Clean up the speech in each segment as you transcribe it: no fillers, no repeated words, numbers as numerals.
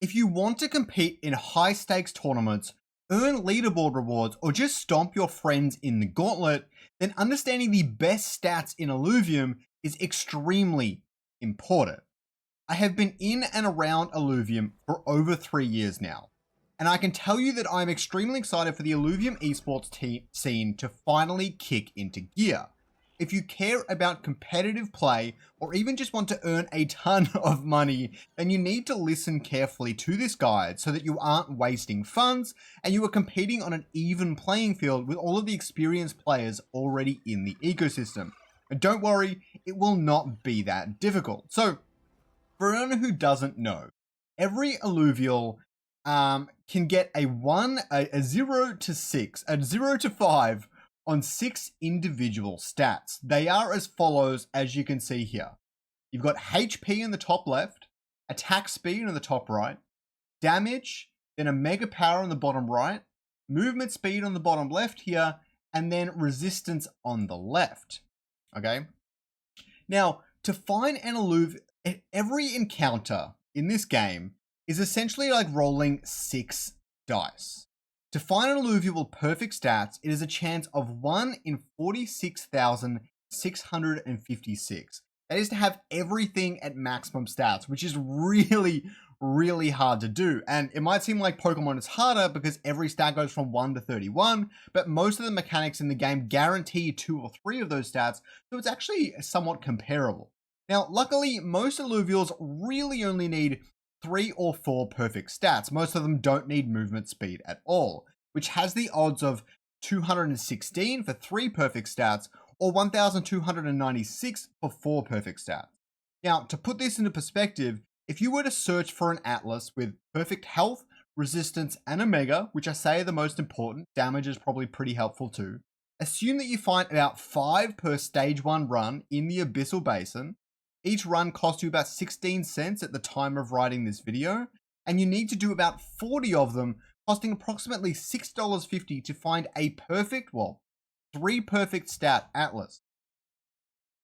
If you want to compete in high stakes tournaments, earn leaderboard rewards, or just stomp your friends in the gauntlet, then understanding the best stats in Illuvium is extremely important. I have been in and around Illuvium for over 3 years now, and I can tell you that I'm extremely excited for the Illuvium esports scene to finally kick into gear. If you care about competitive play or even just want to earn a ton of money, then you need to listen carefully to this guide so that you aren't wasting funds and you are competing on an even playing field with all of the experienced players already in the ecosystem. And don't worry, it will not be that difficult. So, for anyone who doesn't know, every alluvial can get a 0 to 6, a 0 to 5 on 6 individual stats. They are as follows, as you can see here. You've got HP in the top left, attack speed in the top right, damage, then a mega power in the bottom right, movement speed on the bottom left here, and then resistance on the left. Okay? Now, to find an alluvial, every encounter in this game is essentially like rolling 6 dice. To find an alluvial with perfect stats, it is a chance of 1 in 46,656. That is to have everything at maximum stats, which is really, really hard to do. And it might seem like Pokemon is harder because every stat goes from 1 to 31, but most of the mechanics in the game guarantee 2 or 3 of those stats, so it's actually somewhat comparable. Now, luckily, most alluvials really only need 3 or 4 perfect stats. Most of them don't need movement speed at all, which has the odds of 216 for 3 perfect stats or 1,296 for 4 perfect stats. Now, to put this into perspective, if you were to search for an atlas with perfect health, resistance, and omega, which I say are the most important, damage is probably pretty helpful too, assume that you find about 5 per stage 1 run in the Abyssal Basin. Each run costs you about 16 cents at the time of writing this video, and you need to do about 40 of them, costing approximately $6.50 to find a perfect, 3 perfect stat atlas.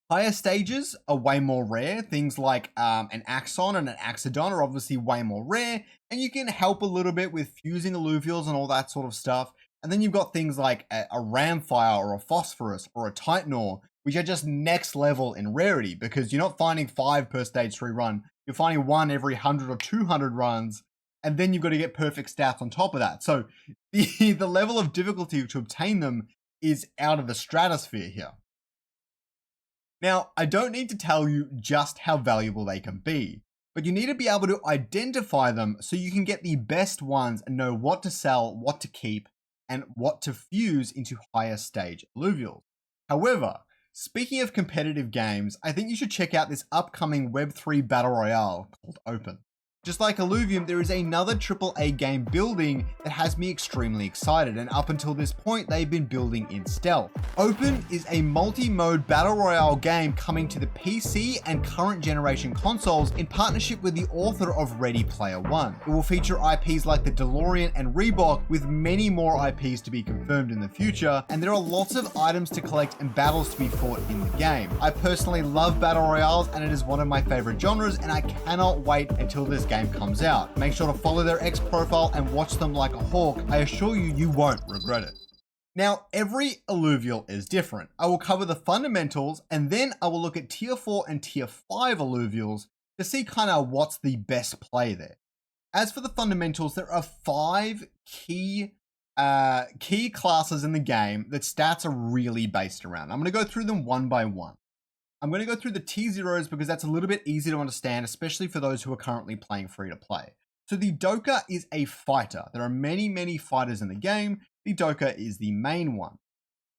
Higher stages are way more rare. Things like an Axon and an Axodon are obviously way more rare, and you can help a little bit with fusing alluvials and all that sort of stuff. And then you've got things like a Ramfire or a Phosphorus or a Titanor, which are just next level in rarity because you're not finding 5 per stage 3 run. You're finding 1 every 100 or 200 runs, and then you've got to get perfect stats on top of that. So the level of difficulty to obtain them is out of the stratosphere here. Now, I don't need to tell you just how valuable they can be, but you need to be able to identify them so you can get the best ones and know what to sell, what to keep, and what to fuse into higher stage alluvials. However, speaking of competitive games, I think you should check out this upcoming Web3 Battle Royale called Open. Just like Illuvium, there is another AAA game building that has me extremely excited, and up until this point, they've been building in stealth. Open is a multi-mode battle royale game coming to the PC and current generation consoles in partnership with the author of Ready Player One. It will feature IPs like the DeLorean and Reebok, with many more IPs to be confirmed in the future, and there are lots of items to collect and battles to be fought in the game. I personally love battle royales, and it is one of my favorite genres, and I cannot wait until this game comes out. Make sure to follow their X profile and watch them like a hawk. I assure you, you won't regret it. Now, every alluvial is different. I will cover the fundamentals, and then I will look at tier 4 and tier 5 alluvials to see kind of what's the best play there. As for the fundamentals, there are 5 key classes in the game that stats are really based around. I'm going to go through them one by one. I'm going to go through the T0s because that's a little bit easier to understand, especially for those who are currently playing free to play. So the Doka is a fighter. There are many fighters in the game. The Doka is the main one.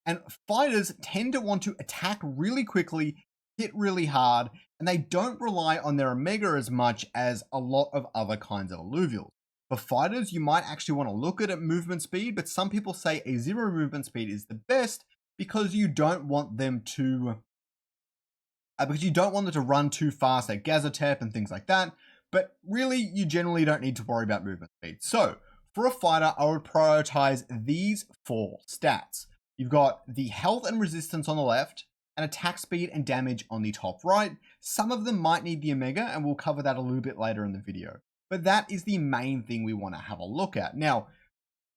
And fighters tend to want to attack really quickly, hit really hard, and they don't rely on their Omega as much as a lot of other kinds of alluvials. For fighters, you might actually want to look at movement speed, but some people say a 0 movement speed is the best because you don't want them to run too fast at Gazotep and things like that, but really you generally don't need to worry about movement speed. So for a fighter, I would prioritize these 4 stats. You've got the health and resistance on the left, and attack speed and damage on the top right. Some of them might need the Omega, and we'll cover that a little bit later in the video. but that is the main thing we want to have a look at. Now,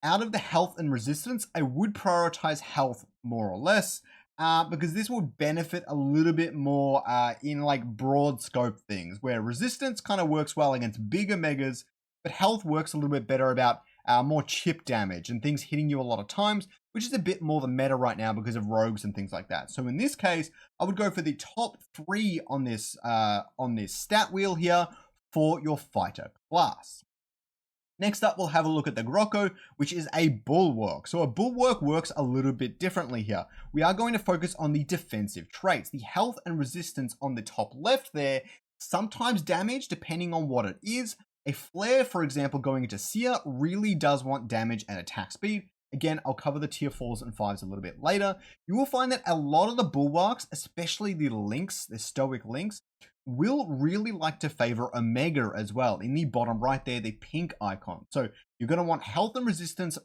out of the health and resistance, I would prioritize health more or less, because this will benefit a little bit more in like broad scope things, where resistance kind of works well against bigger megas, but health works a little bit better about more chip damage and things hitting you a lot of times, which is a bit more the meta right now because of rogues and things like that. So in this case, I would go for the top 3 on this stat wheel here for your fighter class. Next up, we'll have a look at the Grocco, which is a bulwark. So a bulwark works a little bit differently here. We are going to focus on the defensive traits. The health and resistance on the top left there, sometimes damage depending on what it is. A flare, for example, going into Seer really does want damage and attack speed. Again, I'll cover the tier 4s and 5s a little bit later. You will find that a lot of the bulwarks, especially the links, the stoic links, will really like to favor Omega as well. In the bottom right there, the pink icon. So you're going to want health and resistance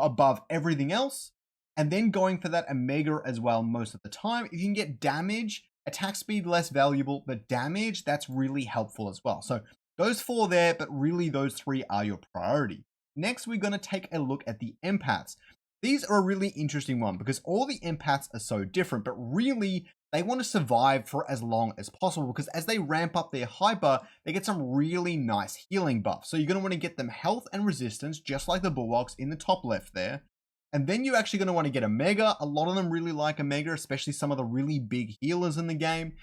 above everything else, and then going for that Omega as well most of the time. If you can get damage, attack speed less valuable, but damage, that's really helpful as well. So those 4 there, but really those 3 are your priority. Next, we're going to take a look at the empaths. These are a really interesting one because all the empaths are so different, but really they want to survive for as long as possible, because as they ramp up their hyper, they get some really nice healing buffs. So you're going to want to get them health and resistance, just like the bulwarks in the top left there. And then you're actually going to want to get Omega. A lot of them really like Omega, especially some of the really big healers in the game.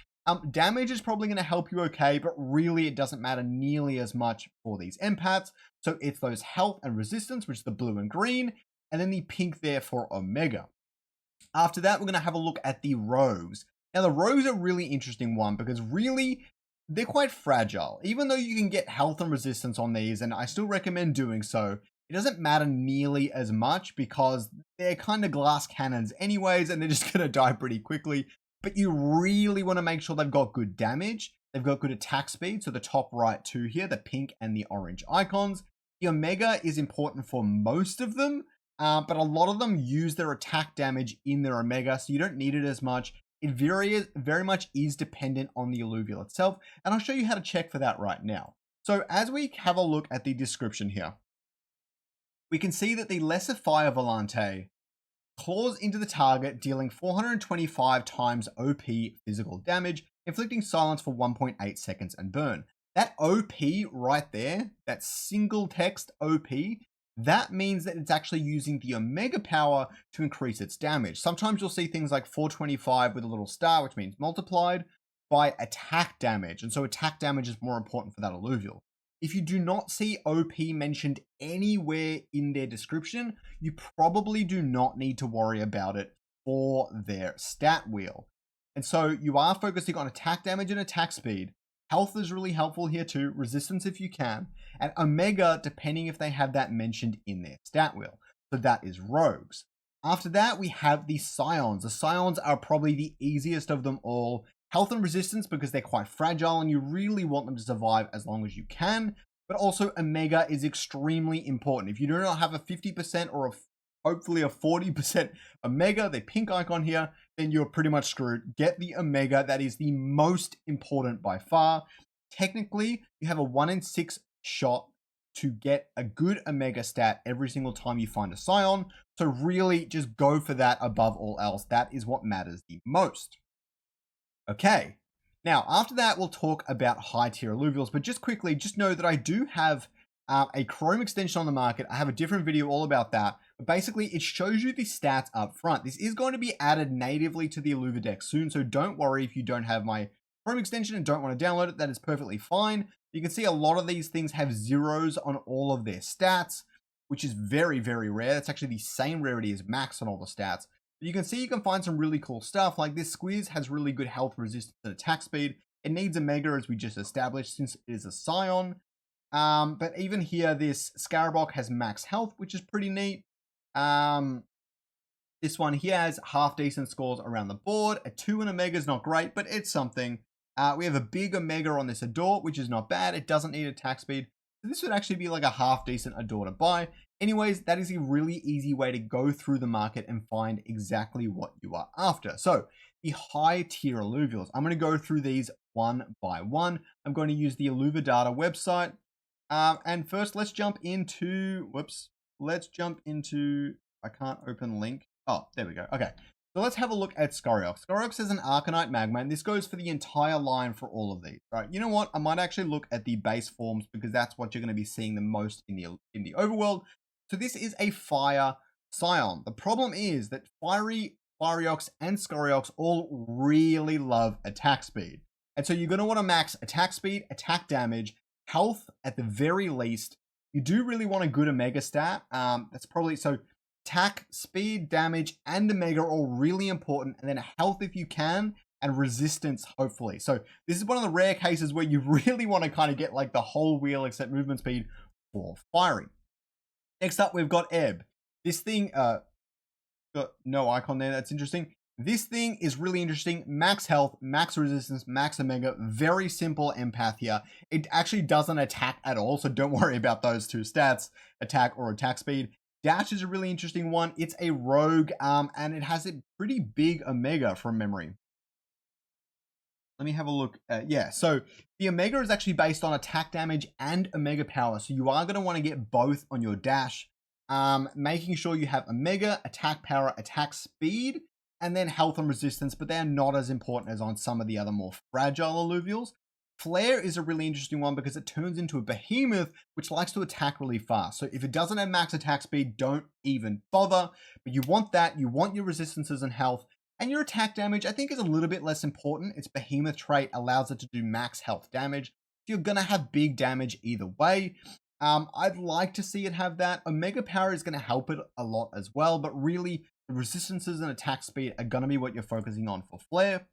Damage is probably going to help you okay, but really it doesn't matter nearly as much for these empaths. So it's those health and resistance, which is the blue and green, and then the pink there for Omega. After that, we're going to have a look at the rogues. Now, the rogues are a really interesting one because really, they're quite fragile. Even though you can get health and resistance on these, and I still recommend doing so, it doesn't matter nearly as much because they're kind of glass cannons anyways, and they're just going to die pretty quickly. But you really want to make sure they've got good damage. They've got good attack speed. So the top right 2 here, the pink and the orange icons. The Omega is important for most of them, but a lot of them use their attack damage in their Omega, so you don't need it as much. It very much is dependent on the alluvial itself, and I'll show you how to check for that right now. So as we have a look at the description here, we can see that the Lesser Fire Volante claws into the target, dealing 425 times OP physical damage, inflicting silence for 1.8 seconds and burn. That OP right there, that single text OP, that means that it's actually using the Omega power to increase its damage. Sometimes you'll see things like 425 with a little star, which means multiplied by attack damage. And so attack damage is more important for that alluvial. If you do not see OP mentioned anywhere in their description, you probably do not need to worry about it for their stat wheel. And so you are focusing on attack damage and attack speed. Health is really helpful here too, resistance if you can, and Omega depending if they have that mentioned in their stat wheel. So that is rogues. After that, we have the Scions. The Scions are probably the easiest of them all. Health and resistance because they're quite fragile and you really want them to survive as long as you can. But also Omega is extremely important. If you do not have a 50% or hopefully a 40% Omega, the pink icon here, then you're pretty much screwed. Get the Omega. That is the most important by far. Technically, you have a 1 in 6 shot to get a good Omega stat every single time you find a Scion. So really just go for that above all else. That is what matters the most. Okay. Now, after that, we'll talk about high tier alluvials, but just quickly, just know that I do have a Chrome extension on the market. I have a different video all about that, but basically it shows you the stats up front. This is going to be added natively to the Illuvia deck soon, so don't worry if you don't have my Chrome extension and don't want to download it. That is perfectly fine. You can see a lot of these things have zeros on all of their stats, which is very, very rare. That's actually the same rarity as max on all the stats. But you can see you can find some really cool stuff, like this Squiz has really good health, resistance, and attack speed. It needs a Mega, as we just established, since it is a Scion. But even here, this Scarabok has max health, which is pretty neat. This one here has half decent scores around the board. A 2 and Omega is not great, but it's something. We have a big Omega on this Adore, which is not bad. It doesn't need attack speed. So this would actually be like a half decent Adore to buy. Anyways, that is a really easy way to go through the market and find exactly what you are after. So the high tier alluvials, I'm going to go through these one by one. I'm going to use the Illuvia data website. And first, let's jump into, I can't open link. Oh, there we go. Okay. So let's have a look at Scoriox. Scoriox is an Arcanite Magma, and this goes for the entire line for all of these, right? You know what? I might actually look at the base forms because that's what you're going to be seeing the most in the overworld. So this is a Fire Scion. The problem is that Firiox and Scoriox all really love attack speed. And so you're going to want to max attack speed, attack damage, health at the very least. You do really want a good Omega stat. That's probably, so attack, speed, damage, and Omega are all really important. And then health if you can, and resistance hopefully. So this is one of the rare cases where you really want to kind of get like the whole wheel except movement speed for Fiery. Next up, we've got Ebb. This thing, got no icon there. That's interesting. This thing is really interesting. Max health, max resistance, max Omega. Very simple empath here. It actually doesn't attack at all, so don't worry about those two stats, attack or attack speed. Dash is a really interesting one. It's a rogue, and it has a pretty big Omega from memory. Let me have a look. Yeah, so the Omega is actually based on attack damage and Omega power. So you are going to want to get both on your dash, making sure you have Omega, attack power, attack speed, and then health and resistance, but they're not as important as on some of the other more fragile alluvials. Flare is a really interesting one because it turns into a behemoth, which likes to attack really fast. So if it doesn't have max attack speed, don't even bother. But you want that. You want your resistances and health. And your attack damage, I think, is a little bit less important. Its behemoth trait allows it to do max health damage. You're going to have big damage either way. I'd like to see it have that. Omega power is going to help it a lot as well. But really, the resistances and attack speed are going to be what you're focusing on for Flare.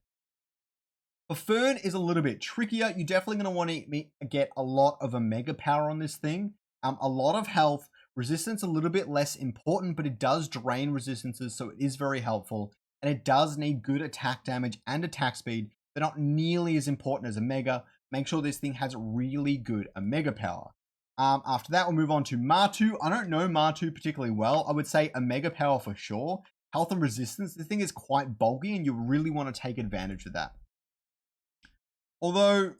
For Fern is a little bit trickier. You're definitely going to want to get a lot of Omega power on this thing. A lot of health. Resistance a little bit less important, but it does drain resistances, so it is very helpful. And it does need good attack damage and attack speed. They're not nearly as important as Omega. Make sure this thing has really good Omega power. After that, we'll move on to Martu. I don't know Martu particularly well. I would say Omega power for sure. Health and resistance. This thing is quite bulky and you really want to take advantage of that. Although,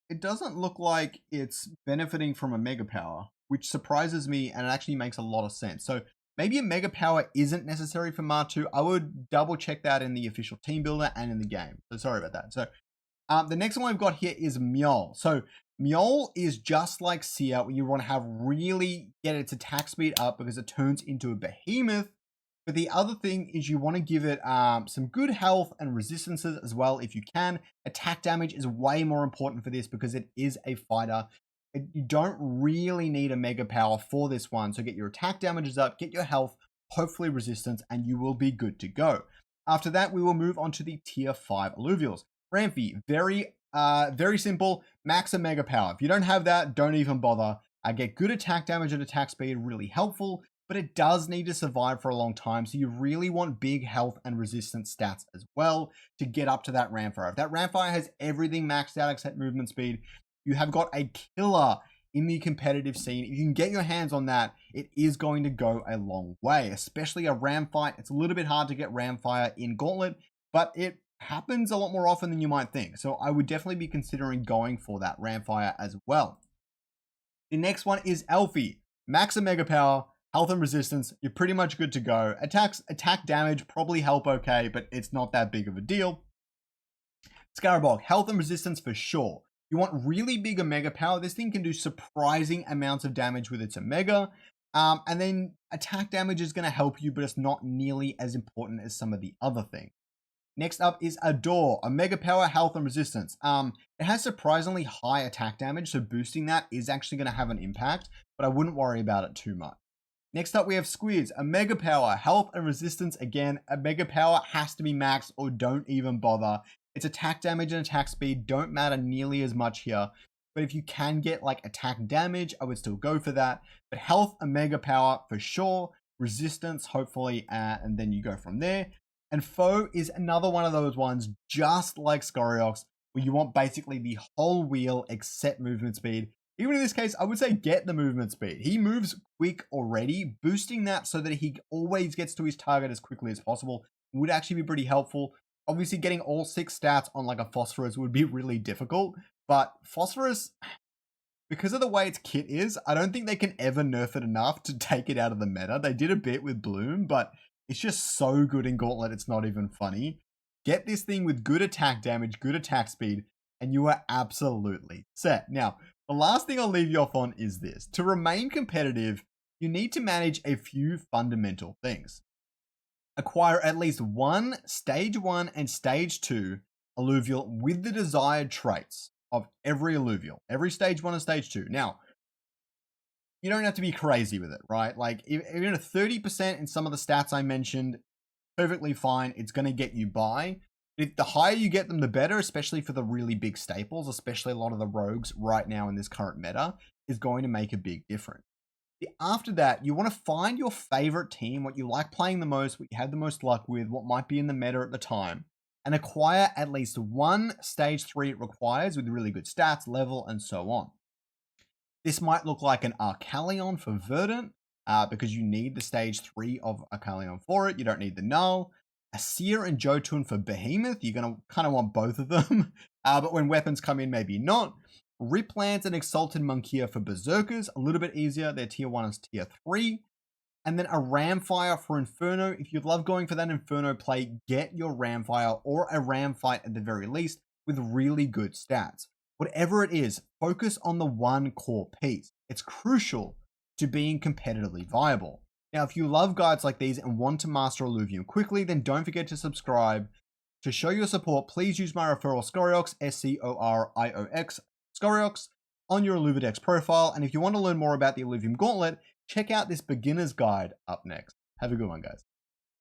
it doesn't look like it's benefiting from Omega power, which surprises me and it actually makes a lot of sense. So maybe Omega power isn't necessary for Martu. I would double check that in the official team builder and in the game. So sorry about that. So the next one we've got here is Mjol. So Mjol is just like Seer, where you want to have really get its attack speed up because it turns into a behemoth. But the other thing is you want to give it some good health and resistances as well if you can. Attack damage is way more important for this because it is a fighter. You don't really need a mega power for this one. So get your attack damages up, get your health, hopefully resistance, and you will be good to go. After that, we will move on to the tier 5 alluvials. Ramphy, very simple, max a mega power. If you don't have that, don't even bother. Get good attack damage and attack speed, really helpful, but it does need to survive for a long time. So you really want big health and resistance stats as well to get up to that Rampfire. If that Rampfire has everything maxed out except movement speed, you have got a killer in the competitive scene. If you can get your hands on that, it is going to go a long way, especially a ram fight. It's a little bit hard to get Rampfire in Gauntlet, but it happens a lot more often than you might think. So I would definitely be considering going for that Rampfire as well. The next one is Elfie. Max and mega power, health and resistance, you're pretty much good to go. Attack damage probably help okay, but it's not that big of a deal. Scarabog, health and resistance for sure. You want really big Omega power. This thing can do surprising amounts of damage with its Omega. And then attack damage is going to help you, but it's not nearly as important as some of the other things. Next up is Adore, Omega power, health, and resistance. It has surprisingly high attack damage, so boosting that is actually going to have an impact, but I wouldn't worry about it too much. Next up, we have Squids, Omega power, health, and resistance. Again, Omega power has to be maxed or don't even bother. Its attack damage and attack speed don't matter nearly as much here, but if you can get like attack damage, I would still go for that. But health, Omega power for sure, resistance hopefully, and then you go from there. And Foe is another one of those ones, just like Scoriox, where you want basically the whole wheel except movement speed. Even in this case, I would say get the movement speed. He moves quick already. Boosting that so that he always gets to his target as quickly as possible would actually be pretty helpful. Obviously, getting all 6 stats on like a Phosphorus would be really difficult, but Phosphorus, because of the way its kit is, I don't think they can ever nerf it enough to take it out of the meta. They did a bit with Bloom, but it's just so good in Gauntlet, it's not even funny. Get this thing with good attack damage, good attack speed, and you are absolutely set. Now, the last thing I'll leave you off on is this. To remain competitive, you need to manage a few fundamental things. Acquire at least one Stage 1 and Stage 2 alluvial with the desired traits of every alluvial, every Stage 1 and Stage 2. Now, you don't have to be crazy with it, right? Like, even a 30% in some of the stats I mentioned, perfectly fine. It's going to get you by. The higher you get them, the better, especially for the really big staples, especially a lot of the rogues right now in this current meta, is going to make a big difference. After that, you want to find your favorite team, what you like playing the most, what you had the most luck with, what might be in the meta at the time, and acquire at least one Stage 3 it requires with really good stats, level, and so on. This might look like an Arcalion for Verdant, because you need the Stage 3 of Arcalion for it. You don't need the Null. A Seer and Jotun for Behemoth. You're going to kind of want both of them. But when weapons come in, maybe not. Riplance and Exalted Monkia for Berserkers. A little bit easier. They're tier 1 and tier 3. And then a Ramfire for Inferno. If you love going for that Inferno play, get your Ramfire or a Ram fight at the very least with really good stats. Whatever it is, focus on the one core piece. It's crucial to being competitively viable. Now, if you love guides like these and want to master Illuvium quickly, then don't forget to subscribe. To show your support, please use my referral Scoriox, SCORIOX, Scoriox, on your Illuvidex profile. And if you want to learn more about the Illuvium Gauntlet, check out this beginner's guide up next. Have a good one, guys.